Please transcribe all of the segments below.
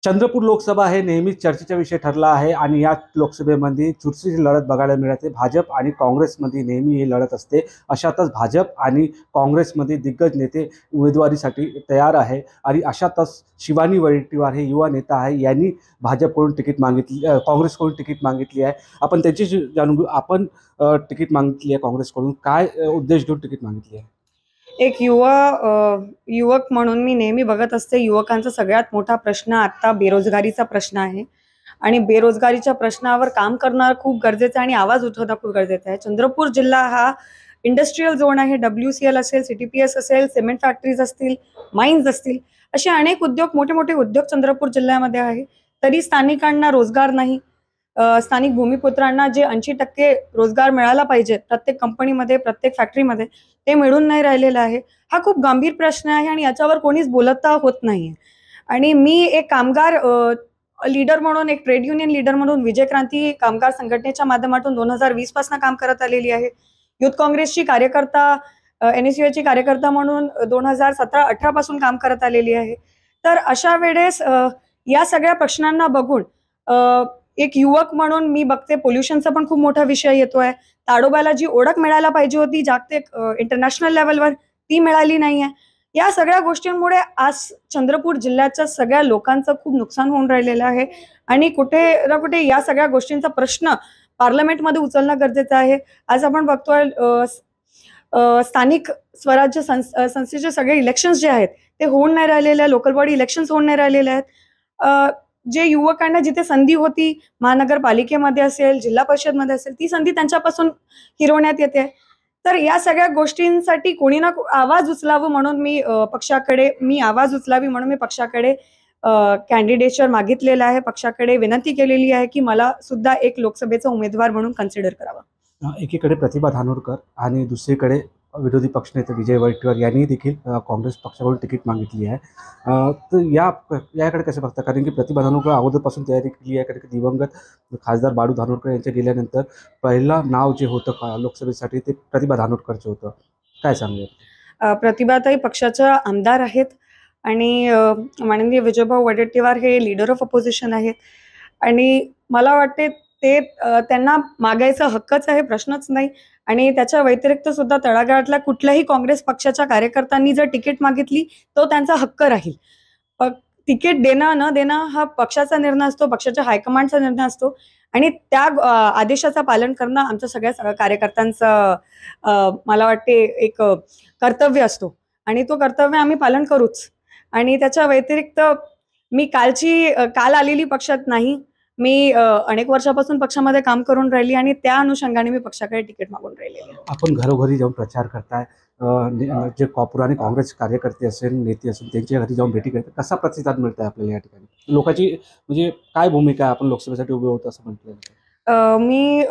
चंद्रपूर लोकसभा हे नेहमीच चर्चेचा विषय ठरला आहे आणि या लोकसभेमध्ये चुरशीची लढत बघायला मिळते। भाजप आणि काँग्रेसमध्ये नेहमी ही लढत असते। अशातच भाजप आणि काँग्रेसमध्ये दिग्गज नेते उमेदवारीसाठी तयार आहे आणि अशातच शिवानी वडेट्टीवार हे युवा नेता आहे, यांनी भाजपकडून तिकीट मागितली, काँग्रेसकडून तिकीट मागितली आहे। आपण त्यांच्याशी जाणून घेऊ। आपण तिकीट मागितली आहे काँग्रेसकडून, काय उद्देश घेऊन तिकीट मागितली आहे? एक युवक म्हणून मी नेहमी बघत असते, युवकांचा सगळ्यात मोठा प्रश्न आता बेरोजगारीचा प्रश्न आहे आणि बेरोजगारीच्या प्रश्नावर काम करणं खूप गरजेचं आहे आणि आवाज उठवणं खूप गरजेचं आहे। चंद्रपूर जिल्हा हा इंडस्ट्रियल झोन आहे। WCL असेल, CTPS असेल, सिमेंट फॅक्टरीज असतील, माइन्स असतील, असे अनेक उद्योग, मोठे मोठे उद्योग चंद्रपूर जिल्ह्यामध्ये आहे। तरी स्थानिकांना रोजगार नाही। स्थानिक भूमिपुत्रांना जे 80% रोजगार मिळाला पाहिजे प्रत्येक कंपनीमध्ये, प्रत्येक फॅक्टरीमध्ये, ते मिळून नाही राहिलेलं आहे। हा खूप गंभीर प्रश्न आहे आणि याच्यावर कोणीच बोलता होत नाहीये। आणि मी एक कामगार लीडर म्हणून, एक ट्रेड युनियन लीडर म्हणून विजय क्रांती कामगार संघटनेच्या माध्यमातून 2020 पासून काम करत आलेली आहे। युथ काँग्रेसची कार्यकर्ता, NSUची कार्यकर्ता म्हणून 2017-18 पासून काम करत आलेली आहे। तर अशा वेळेस या सगळ्या प्रश्नांना बघून एक युवक म्हणून मी बघते, पोल्युशनचा पण खूप मोठा विषय येतोय। ताडोबाला जी ओळख मिळायला पाहिजे होती जागतिक इंटरनॅशनल लेवलवर, ती मिळाली नाहीये। या सगळ्या गोष्टींमुळे आज चंद्रपूर जिल्ह्याच्या सगळ्या लोकांचं खूप नुकसान होऊन राहिलेलं आहे आणि कुठे ना कुठे या सगळ्या गोष्टींचा प्रश्न पार्लमेंटमध्ये उचलणं गरजेचं आहे। आज आपण बघतोय स्थानिक स्वराज्य संस्थेचे सगळे इलेक्शन्स जे आहेत ते होऊन नाही राहिलेले आहेत, लोकल बॉडी इलेक्शन्स होऊन नाही राहिलेले आहेत। जे युवकांना जिथे संधी होती, महानगरपालिकेमध्ये असेल, जिल्हा परिषदमध्ये असेल, ती संधी त्यांच्यापासून हिरवण्यात येते। तर या सगळ्या गोष्टींसाठी कोणी ना आवाज उचलावं म्हणून मी आवाज उचलावी म्हणून मी पक्षाकडे कॅन्डिडेटवर मागितलेलं आहे। पक्षाकडे विनंती केलेली आहे की मला सुद्धा एक लोकसभेचा उमेदवार म्हणून कन्सिडर करावं। एकीकडे प्रतिभा धानोरकर आणि दुसरीकडे विरोधी पक्षनेते विजय वडेट्टीवार यांनी देखील काँग्रेस पक्षाकडून तिकीट मागितली आहे। तर याकडे कसं बघता? कारण की प्रतिभा धानोरकर अगोदरपासून तयारी केली आहे, कारण की दिवंगत खासदार बाळू धानोरकर यांच्या गेल्यानंतर पहिला नाव जे होतं लोकसभेसाठी ते प्रतिभा धानोरकरचं होतं। काय सांगेल? प्रतिभाताई पक्षाच्या आमदार आहेत आणि माननीय विजयभाऊ वडेट्टीवार हे लीडर ऑफ अपोजिशन आहेत आणि मला वाटते ते त्यांना मागायचा हक्कच आहे, प्रश्नच नाही। आणि त्याच्या व्यतिरिक्त सुद्धा तळागाळातल्या कुठल्याही काँग्रेस पक्षाच्या कार्यकर्त्यांनी जर तिकीट मागितली तो त्यांचा हक्क राहील। तिकीट देणं न देणं हा पक्षाचा निर्णय असतो, पक्षाच्या हायकमांडचा निर्णय असतो आणि त्या आदेशाचं पालन करणं आमच्या सगळ्या कार्यकर्त्यांचं मला वाटते एक कर्तव्य असतो आणि तो कर्तव्य आम्ही पालन करूच। आणि त्याच्या व्यतिरिक्त मी काल आलेली पक्षात नाही, मी अनेक वर्षापासून पक्षामध्ये काम करून राहिली आणि त्या अनुषंगाने मी पक्षाकडे तिकीट मागून राहिलेली आहे। आपण घरोघरी जाऊन प्रचार करताय, जे पुराणे काँग्रेस कार्यकर्ते असेल, नेते असेल, त्यांच्या घरी जाऊन भेटी करताय, कसा प्रतिसाद मिळतोय आपल्याला या ठिकाणी? लोकांची म्हणजे काय भूमिका आहे, आपण लोकसभेसाठी उभे होतो असं म्हटलं? मी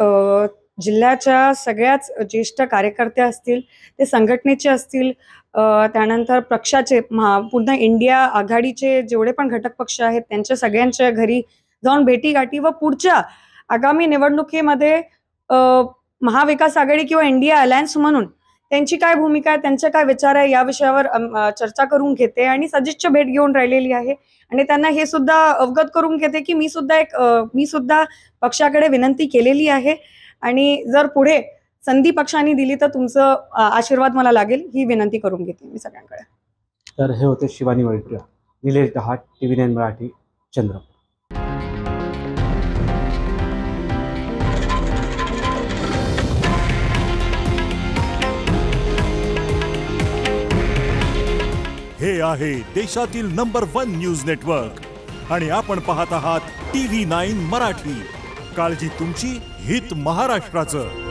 जिल्ह्याच्या सगळ्याच ज्येष्ठ कार्यकर्ते असतील, ते संघटनेचे असतील, त्यानंतर पक्षाचे पुन्हा इंडिया आघाडीचे जेवढे पण घटक पक्ष आहेत त्यांच्या सगळ्यांच्या घरी जाऊन भेटीगाठी व पुढच्या आगामी निवडणुकीमध्ये महाविकास आघाडी किंवा इंडिया अलायन्स म्हणून त्यांची काय भूमिका आहे, त्यांचे काय विचार आहे, या विषयावर चर्चा करून घेते आणि सदिच्छा भेट घेऊन राहिलेली आहे आणि त्यांना हे सुद्धा अवगत करून घेते की मी सुद्धा पक्षाकडे विनंती केलेली आहे आणि जर पुढे संधी पक्षाने दिली तर तुमचं आशीर्वाद मला लागेल, ही विनंती करून घेते मी सगळ्यांकडे। तर हे होते शिवानी वडेट्टीवार। निलेश दहाट, TV9 मराठी, चंद्रपूर। हे आहे देशातील नंबर 1 न्यूज नेटवर्क आणि आपण पाहत आहात TV9 मराठी। काळजी तुमची, हित महाराष्ट्राचं।